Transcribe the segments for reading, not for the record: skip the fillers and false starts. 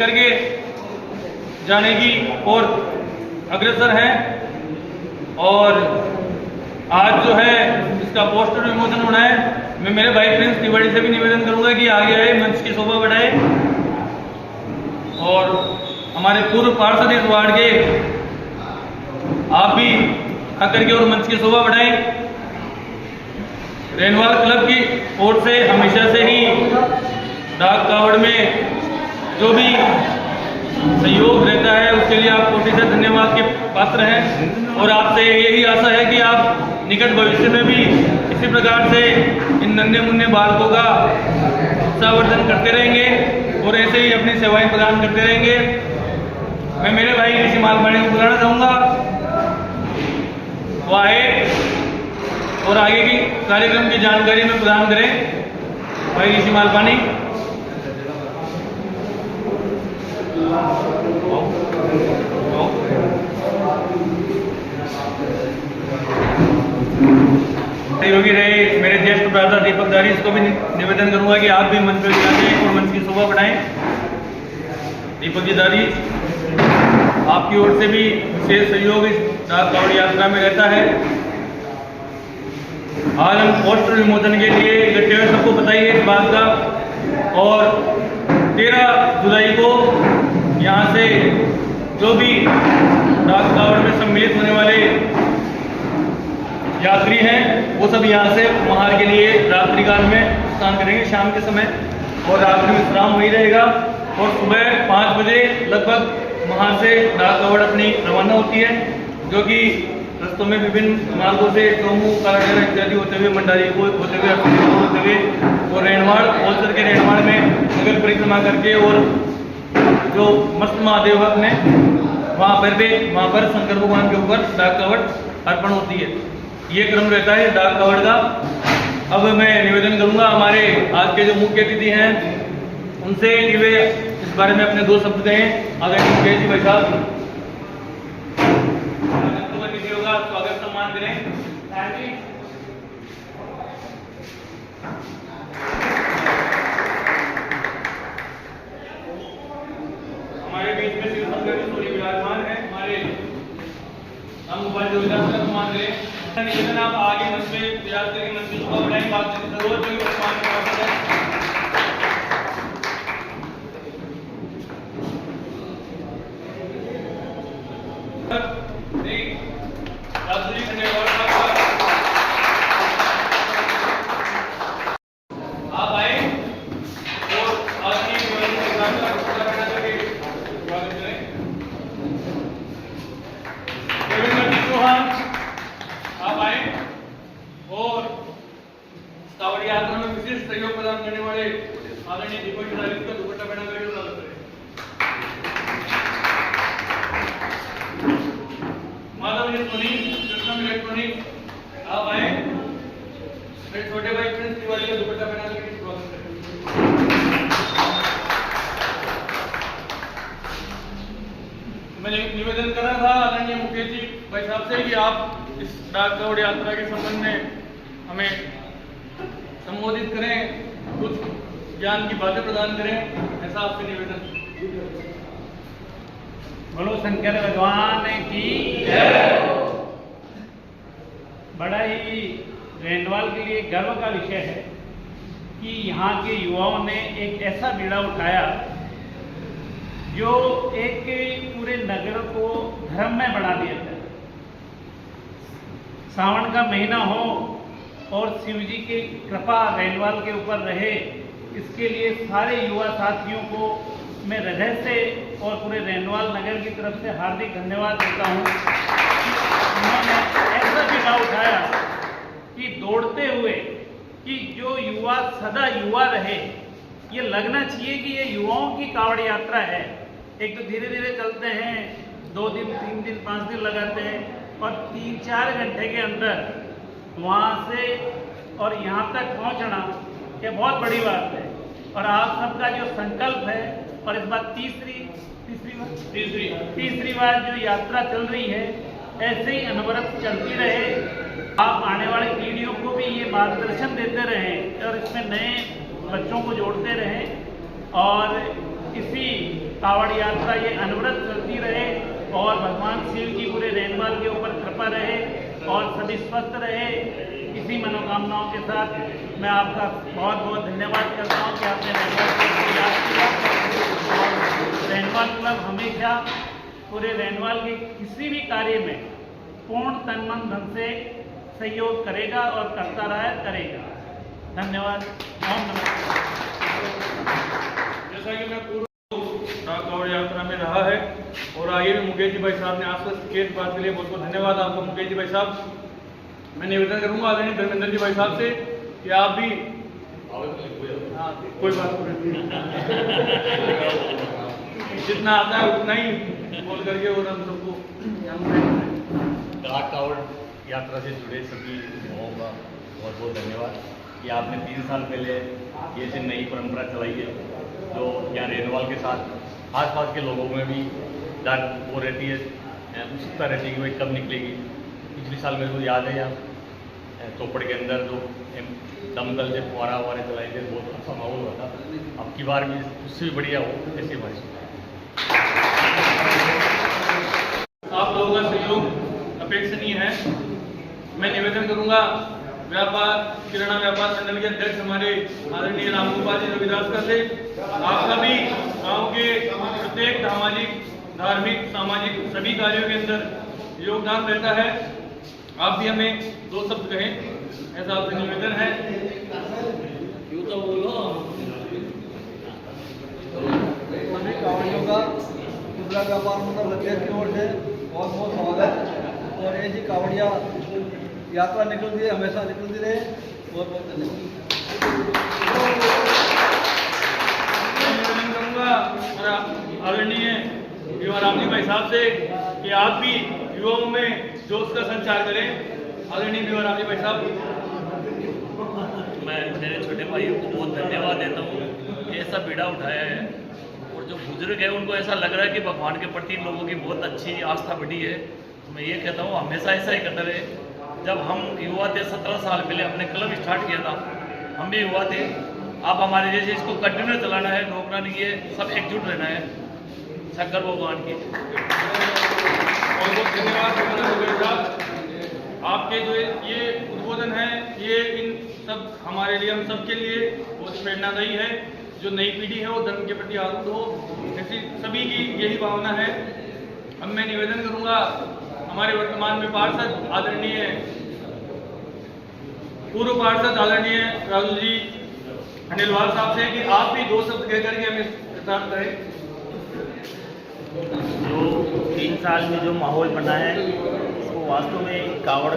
लेकर के जाने की ओर अग्रसर हैं। और आज जो है इसका पोस्टर विमोचन होना है। मैं मेरे भाई प्रिंस तिवारी से भी निवेदन करूंगा कि आगे आए, मंच की शोभा बढ़ाए। और हमारे पूर्व पार्षद इस वार्ड के आप भी आकर के और मंच की शोभा बढ़ाएं। रेनवाल क्लब की ओर से हमेशा से ही डाक कावड़ में जो भी सहयोग रहता है उसके लिए आप कोटि से धन्यवाद के पात्र हैं। और आपसे यही आशा है कि आप निकट भविष्य में भी इसी प्रकार से इन नन्हे मुन्ने बालकों का उत्साहवर्धन करते रहेंगे और ऐसे ही अपनी सेवाएं प्रदान करते रहेंगे। मैं मेरे भाई ऋषि मालपानी को बुलाना चाहूँगा, वो आए और आगे की कार्यक्रम की जानकारी में प्रदान करें। भाई ऋषि मालपानी। सहयोगी रहे मेरे ज्येष्ठ भ्राता दीपक दारी, इसको भी निवेदन करूंगा कि आप भी मंच पर जाएं और मंच की शोभा बढ़ाएं। दीपक जी दारी, आपकी ओर से भी विशेष सहयोग इस डाक कावड़ यात्रा में रहता है। आज हम पोस्टर विमोचन के लिए इकट्ठे हुए, सबको बताइए इस बात का। और 13 जुलाई को यहाँ से जो भी डाक कावड़ में सम्मिलित होने वाले यात्री हैं वो सब यहाँ से महार के लिए रात्रि काल में स्नान करेंगे शाम के समय, और रात्रि विश्राम वही रहेगा। और सुबह 5 बजे लगभग महार से डाक कावड़ अपनी रवाना होती है, जो कि रस्तों में विभिन्न मार्गों से चौमू, कालाडेरा इत्यादि होते हुए, मंडारी को होते हुए, होते हुए और रेणवाड़ पहुँच के रेणवाड़ में नगर परिक्रमा करके और जो मस्त महादेव अपने वहाँ पर शंकर भगवान के ऊपर डाक कावड़ अर्पण होती है। ये क्रम रहता है डाक कावड़ का। अब मैं निवेदन करूंगा हमारे आज के जो मुख्य अतिथि हैं उनसे कि वे इस बारे में अपने 2 शब्द कहें। आदरणीय मुकेश जी भाई साहब, अतिथि होगा, स्वागत सम्मान करें। हमारे बीच में शिव शंकर जी विराजमान है। हमारे हम उपाध्याय का सम्मान करें। निवेदन आप आगे मंच में प्रयास करके मंच की शोभा बढ़ाएं। बातचीत जरूर जो सम्मान करते हैं। आप आए और आज की स्वागत करें। आप आए और कावड़ यात्रा में विशेष सहयोग प्रदान करने वाले आदरणीय दीपक दारी का दुपट्टा पहना करके स्वागत करें। माधव इलेक्ट्रॉनिक, कृष्णम इलेक्ट्रॉनिक, आप आए। मेरे छोटे भाई प्रिंस तिवारी का दुपट्टा पहना करके स्वागत करें। मैं निवेदन कर रहा था आदरणीय मुकेश जी भाई साहब से कि आप इस डाक कावड़ यात्रा के संबंध में हमें संबोधित करें, कुछ ज्ञान की बातें प्रदान करें, ऐसा आपसे निवेदन। बोलो शंकर भगवान की जय। बड़ा ही रेंडवाल के लिए गर्व का विषय है कि यहाँ के युवाओं ने एक ऐसा बीड़ा उठाया जो एक पूरे नगर को धर्म में बढ़ा दिया था। सावन का महीना हो और शिव जी की कृपा रेंडवाल के ऊपर रहे, इसके लिए सारे युवा साथियों को मैं हृदय से और पूरे रेंडवाल नगर की तरफ से हार्दिक धन्यवाद देता हूँ। उन्होंने ऐसा बीड़ा उठाया कि दौड़ते हुए कि जो युवा सदा युवा रहे, ये लगना चाहिए कि ये युवाओं की कावड़ यात्रा है। एक तो धीरे धीरे चलते हैं, 2 दिन 3 दिन 5 दिन लगाते हैं और 3-4 घंटे के अंदर वहाँ से और यहाँ तक पहुँचना ये बहुत बड़ी बात है। और आप सबका जो संकल्प है, और इस बार तीसरी बार जो यात्रा चल रही है, ऐसे ही अनवरत चलती रहे। आप आने वाली पीढ़ियों को भी ये मार्गदर्शन देते रहें और इसमें नए बच्चों को जोड़ते रहें और इसी कावड़ यात्रा ये अनवरत चलती रहे और भगवान शिव की पूरे रेनवाल के ऊपर कृपा रहे और सभी स्वस्थ रहे। इसी मनोकामनाओं के साथ मैं आपका बहुत बहुत धन्यवाद करता हूँ कि आपने रेनवाल क्लब को याद किया। और रेनवाल क्लब हमेशा पूरे रेनवाल के किसी भी कार्य में पूर्ण तन मन धन से सहयोग करेगा और करता रहा करेगा। धन्यवाद। ओम नमः। जैसा कि मैं पूर्व कावड़ यात्रा में रहा है और आगे भी मुकेश जी भाई साहब ने आश्वस्त किए, इस बात के लिए बहुत बहुत धन्यवाद आपका मुकेश जी भाई साहब। मैं निवेदन करूंगा आदरणीय धर्मेंद्र जी भाई साहब से कि आप भी कोई बात नहीं, जितना आता है उतना ही बोल करके और हम सबको कावड़ यात्रा से जुड़े सभी लोगों का बहुत बहुत धन्यवाद कि आपने 3 साल पहले ये जो नई परंपरा चलाई है, जो यहाँ रेनवाल के साथ आसपास के लोगों में भी डर वो रहती है, उत्सुकता रहती है कि भाई कब निकलेगी। पिछले साल मेरे को याद है यहाँ चौपड़ के अंदर जो दमकल से फुहारा वुहारे चलाए थे, बहुत अच्छा माहौल हुआ था। अब की बार भी उससे भी बढ़िया हो ऐसी हमारी। आप लोगों का सहयोग अपेक्षणीय है। मैं निवेदन करूंगा व्यापार किराना व्यापार संगठन के अध्यक्ष हमारे आदरणीय रामगोपाल जी रविदास का से आप सभी गांव के प्रत्येक सामाजिक धार्मिक सामाजिक सभी कार्यों के अंदर योगदान रहता है। आप भी हमें 2 शब्द कहें, ऐसा आपसे निवेदन है। यूँ तो बोलो। सभी कावड़ियों का खुदरा व्यापार मंडल अध्यक्ष की ओर से बहुत बहुत स्वागत। और ऐसी कावड़िया यात्रा निकलती है, हमेशा निकलती रहे। बहुत बहुत धन्यवाद। मैं निवेदन करूंगा आदरणीय युवा राम जी भाई साहब से कि आप भी युवाओं में जोश का संचार करें। आदरणीय युवा राम जी भाई साहब। मैं मेरे छोटे भाइयों को बहुत धन्यवाद देता हूँ कि ऐसा बीड़ा उठाया है। और जो बुजुर्ग है उनको ऐसा लग रहा है कि भगवान के प्रति लोगों की बहुत अच्छी आस्था बढ़ी है। तो मैं ये कहता हूँ हमेशा ऐसा ही करते रहे। जब हम युवा थे 17 साल पहले हमने क्लब स्टार्ट किया था, हम भी युवा थे। अब हमारे जैसे इसको कंटिन्यू चलाना है, रोकना नहीं है, सब एकजुट रहना है शंकर भगवान की। बहुत बहुत धन्यवाद आपके जो ये उद्बोधन है, ये इन सब हमारे लिए हम सबके लिए बहुत प्रेरणादायी है। जो नई पीढ़ी है वो धर्म के प्रति आरूढ़ हो, ऐसी सभी की यही भावना है। अब मैं निवेदन करूंगा हमारे वर्तमान में पार्षद आदरणीय पूर्व पार्षद आदरणीय राहुल जी खंडेलवाल साहब से कि आप भी 2 शब्द कह करके हमें प्रदान करें। जो 3 साल में जो माहौल बना है उसको वास्तव में कावड़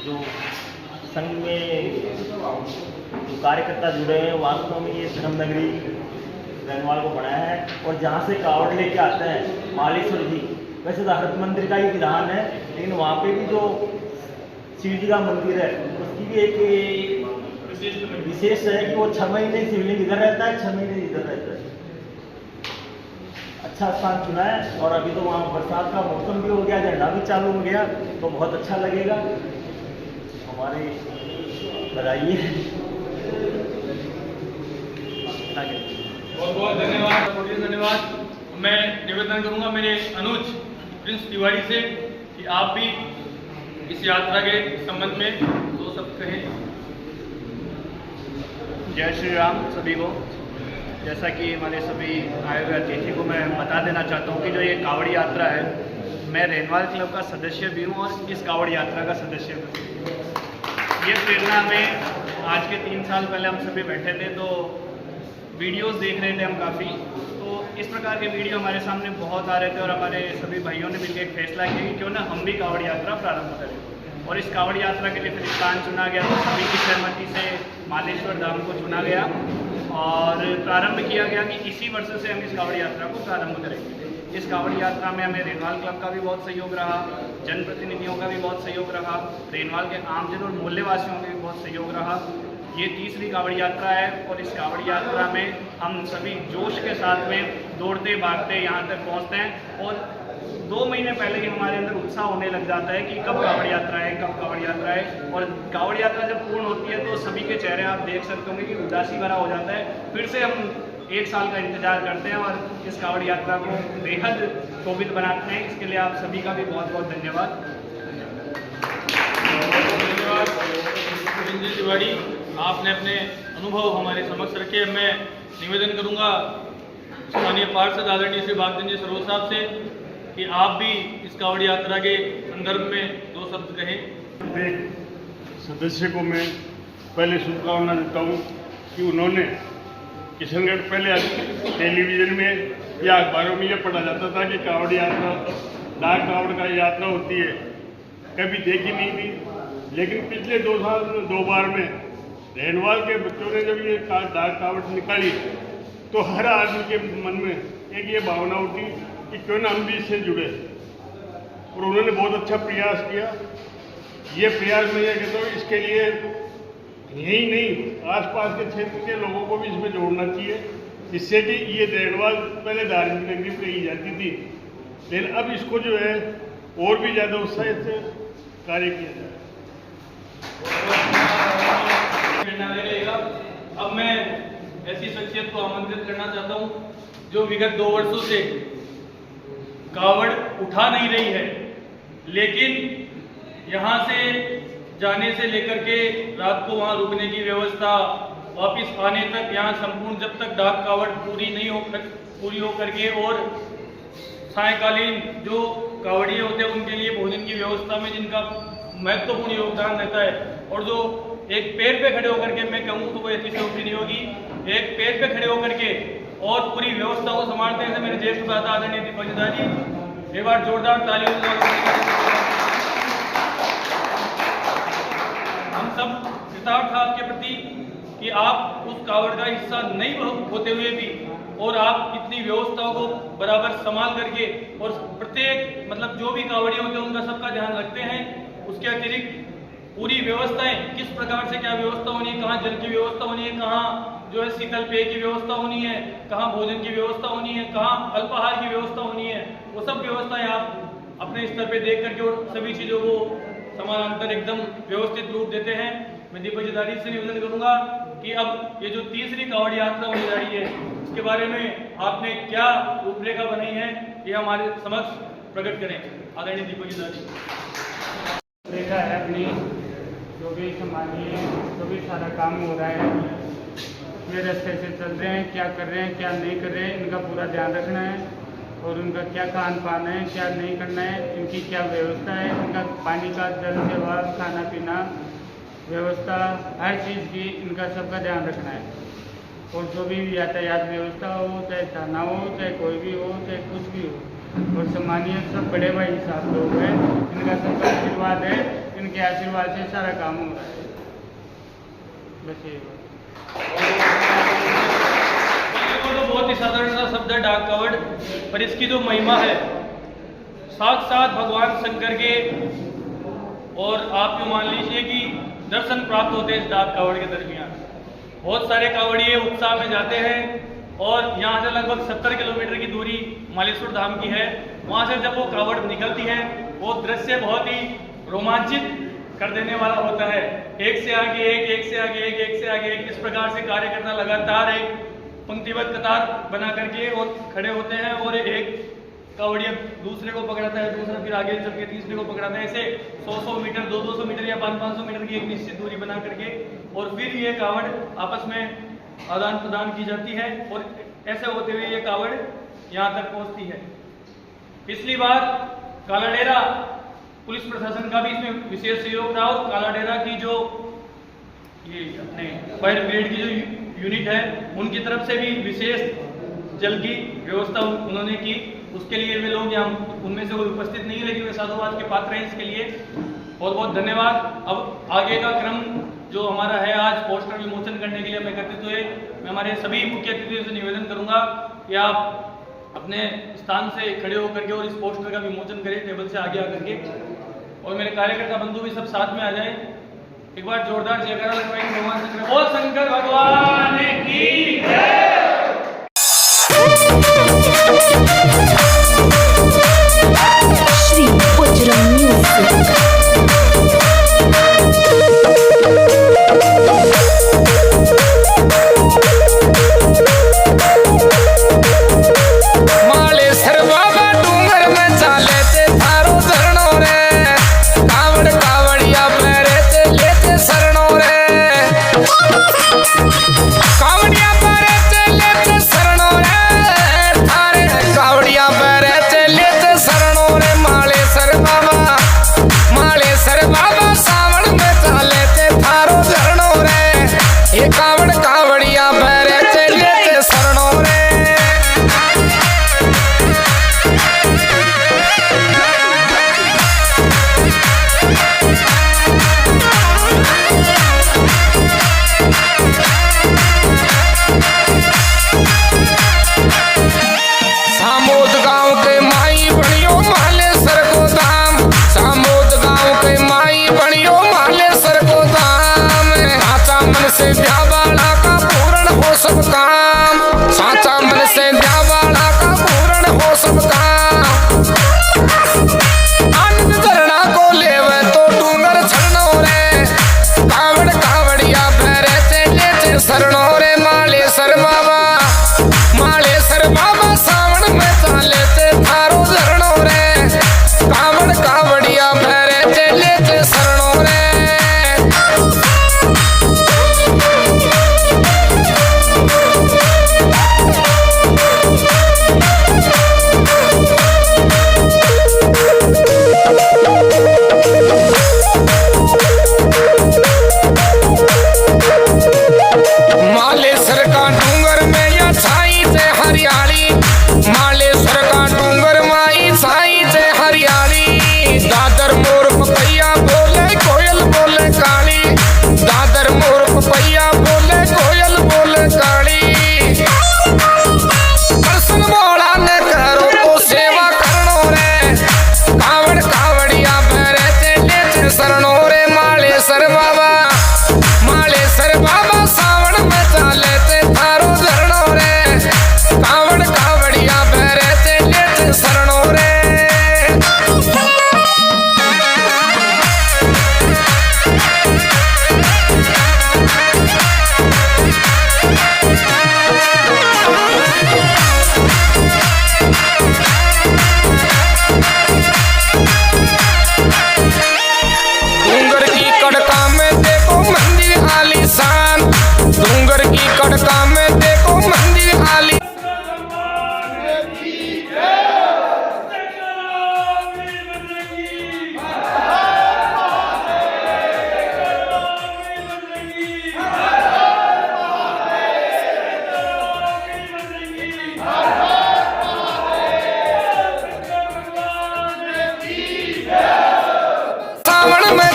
जो संघ में जो कार्यकर्ता जुड़े हैं वास्तव में ये धर्म नगरी रेनवाल को बनाया है। और जहाँ से कावड़ लेके आते हैं मालेश्वर जी, वैसे तो हर मंदिर का ही विधान है, लेकिन वहाँ पे भी जो शिव जी का मंदिर है उसकी भी एक विशेष है कि वो 6 महीने शिवलिंग इधर रहता है, 6 महीने इधर रहता है। अच्छा स्थान चुना है। और अभी तो वहाँ बरसात का मौसम भी हो गया, झंडा भी चालू हो गया, तो बहुत अच्छा लगेगा। हमारे बधाई। बहुत बहुत धन्यवाद, बहुत धन्यवाद। मैं निवेदन करूंगा मेरे अनुज प्रिंस तिवारी से कि आप भी इस यात्रा के संबंध में 2 शब्द कहें। जय श्री राम सभी को। जैसा कि हमारे सभी आए हुए अतिथि को मैं बता देना चाहता हूँ कि जो ये कावड़ यात्रा है, मैं रेनवाल क्लब का सदस्य भी हूँ और इस कावड़ यात्रा का सदस्य भी हूँ। ये प्रेरणा में आज के 3 साल पहले हम सभी बैठे थे तो वीडियोस देख रहे थे हम काफ़ी, तो इस प्रकार के वीडियो हमारे सामने बहुत आ रहे थे और हमारे सभी भाइयों ने मिलकर एक फैसला किया कि क्यों ना हम भी कावड़ यात्रा प्रारंभ करें। और इस कावड़ यात्रा के लिए फिर स्थान चुना गया, तो सभी की सहमति से मालेश्वर धाम को चुना गया और प्रारंभ किया गया कि इसी वर्ष से हम इस कावड़ यात्रा को प्रारंभ करेंगे। इस कावड़ यात्रा में हमें रेनवाल क्लब का भी बहुत सहयोग रहा, जनप्रतिनिधियों का भी बहुत सहयोग रहा, रेनवाल के आमजन और मोहल्लेवासियों का भी बहुत सहयोग रहा। ये 3री कावड़ यात्रा है और इस कावड़ यात्रा में हम सभी जोश के साथ में दौड़ते भागते यहाँ तक पहुँचते हैं और 2 महीने पहले ही हमारे अंदर उत्साह होने लग जाता है कि कब कावड़ यात्रा है, कब कावड़ यात्रा है। और कावड़ यात्रा जब पूर्ण होती है तो सभी के चेहरे आप देख सकते होंगे कि उदासी भरा हो जाता है। फिर से हम 1 साल का इंतजार करते हैं और इस कावड़ यात्रा को बेहद शोभित बनाते हैं। इसके लिए आप सभी का भी बहुत बहुत धन्यवाद। धन्यवाद सुरेंद्र तिवारी, आपने अपने अनुभव हमारे समक्ष रखे। मैं निवेदन करूंगा स्थानीय पार्षद आदरणीय श्री भागचंद जी सरोज साहब से कि आप भी इस कावड़ यात्रा के संदर्भ में 2 शब्द कहें। एक सदस्य को मैं पहले शुभकामना देता हूँ कि उन्होंने किशनगढ़ पहले टेलीविज़न में या अखबारों में यह पढ़ा जाता था कि कावड़ यात्रा, डाक कावड़ का यात्रा होती है, कभी देखी नहीं थी। लेकिन पिछले 2 बार में रेनवाल के बच्चों ने जब ये डाक कावड़ निकाली तो हर आदमी के मन में एक ये भावना उठी कि क्यों ना हम भी इससे जुड़े, और उन्होंने बहुत अच्छा प्रयास किया। ये प्रयास मैं ये कहता हूँ इसके लिए यही नहीं आसपास के क्षेत्र के लोगों को भी इसमें जोड़ना चाहिए, जिससे कि ये रेनवाल पहले धार्मिक नगरी कही जाती थी, लेकिन अब इसको जो है और भी ज़्यादा उत्साहित से कार्य किया जाए। अब मैं ऐसी शख्सियत को आमंत्रित करना चाहता हूं जो विगत 2 वर्षों से कावड़ उठा नहीं रही है, लेकिन यहां से जाने से लेकर के रात को वहां रुकने की व्यवस्था, वापिस आने तक यहाँ संपूर्ण जब तक डाक कावड़ पूरी हो करके और सायकालीन जो कावड़िए होते हैं उनके लिए भोजन की व्यवस्था में जिनका महत्वपूर्ण योगदान रहता है, और जो एक पैर पे खड़े होकर के, मैं कहूँ तो कोई अतिशयोक्ति नहीं होगी, एक पैर पे खड़े होकर के और पूरी व्यवस्था को संभालते हैं मेरे ज्येष्ठ भ्राता आदरणीय दीपक जी। एक बार जोरदार तालियों हम सब कृतज्ञ था आपके प्रति कि आप उस कावड़ का हिस्सा नहीं होते हुए भी और आप इतनी व्यवस्थाओं को बराबर संभाल करके और प्रत्येक मतलब जो भी कावड़िए होते हैं उनका सबका ध्यान रखते हैं। उसके अतिरिक्त पूरी व्यवस्थाएं किस प्रकार से क्या व्यवस्था होनी है, कहाँ जल की व्यवस्था होनी है, कहाँ जो है शीतल पेय की व्यवस्था होनी है, कहाँ भोजन की व्यवस्था होनी है, कहाँ अल्पाहार की व्यवस्था होनी है, वो सब व्यवस्थाएं आप अपने स्तर पे देख करके और सभी चीज़ों को समानांतर एकदम व्यवस्थित रूप देते हैं। मैं दीपक जिलारी से निवेदन करूंगा कि अब ये जो तीसरी कावड़ यात्रा होने जा रही है उसके बारे में आपने क्या रूपरेखा बनाई है ये हमारे समक्ष प्रकट करें। आदरणीय दीपक जिलारी। देखा है अपनी जो भी संभालिए, जो भी सारा काम हो रहा है, ये रास्ते से चल रहे हैं, क्या कर रहे हैं क्या नहीं कर रहे हैं, इनका पूरा ध्यान रखना है और उनका क्या खान पान है, क्या नहीं करना है, इनकी क्या व्यवस्था है, इनका पानी का जल सेवा, खाना पीना व्यवस्था, हर चीज़ की इनका सबका ध्यान रखना है। और जो भी यातायात व्यवस्था हो, चाहे थाना हो, चाहे कोई भी हो, चाहे कुछ भी हो, और सम्मानीय सब बड़े भाई साहब लोग हैं, इनका सबका आशीर्वाद है, इनके आशीर्वाद से सारा काम हो रहा है। बस ये तो बहुत ही साधारण सा शब्द है डाक कावड़, पर इसकी जो महिमा है साक्षात भगवान शंकर के, और आप यूँ मान लीजिए कि दर्शन प्राप्त होते हैं इस डाक कावड़ के दरमियान। बहुत सारे कावड़िए उत्साह में जाते हैं और यहाँ से लगभग 70 किलोमीटर की दूरी मालेश्वर धाम की है। वहाँ से जब वो कावड़ निकलती है वो दृश्य बहुत ही रोमांचित कर देने वाला होता है। एक से आगे एक, एक से आगे एक, एक से आगे एक, इस प्रकार से कार्य करना, लगातार एक पंक्तिबद्ध कतार बना करके और खड़े होते हैं और एक कावड़िया दूसरे को पकड़ाता है, दूसरा फिर आगे चल के तीसरे को पकड़ाता है। ऐसे 100-100 मीटर, 200-200 मीटर या 500-500 मीटर की एक निश्चित दूरी बना करके और फिर ये कावड़ आपस में आदान प्रदान की जाती है और ऐसे होते हुए ये कावड़ यहाँ तक पहुँचती है। पिछली बार कालाडेरा पुलिस प्रशासन का भी इसमें विशेष सहयोग रहा और कालाडेरा की जो ये अपने फायर ब्रिगेड की जो यूनिट है उनकी तरफ से भी विशेष जल की व्यवस्था उन्होंने की। उसके लिए वे लोग यहाँ उनमें से कोई उपस्थित नहीं है, लेकिन वे साधुवाद के पात्र हैं। इसके लिए बहुत बहुत धन्यवाद। अब आगे का क्रम जो हमारा है, आज पोस्टर विमोचन करने के लिए हम एकत्रित हुए। मैं हमारे सभी मुख्य अतिथियों से निवेदन करूंगा कि आप अपने स्थान से खड़े होकर के और इस पोस्टर का विमोचन करें, टेबल से आगे आकर के, और मेरे कार्यकर्ता बंधु भी सब साथ में आ जाए। एक बार जोरदार जयकारा लगवाएंगे भगवान शंकर। बोल शंकर भगवान की जय। श्री बजरंग म्यूजिक।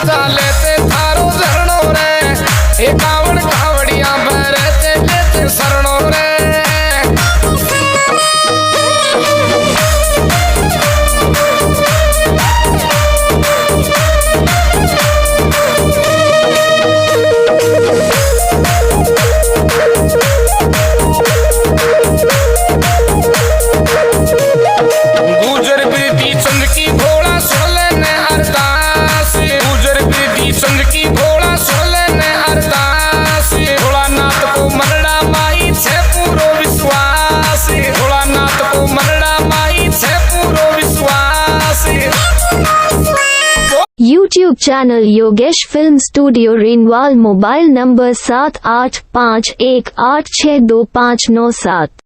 चाले ते थारो झरणो रे, 51 कावड़िया भरते लेते शरणो रे। गुजर प्रीति चंद की घोड़ा सोले ने अरदास, गुजर प्रीति चंद की घोड़ा सोले ने अरदास। भोलानाथ को मनड़ा माई छे पूरो विश्वास, भोलानाथ को मनड़ा माई छे पूरो विश्वास। YouTube channel Yogesh film studio renewal. Mobile number 7851862597।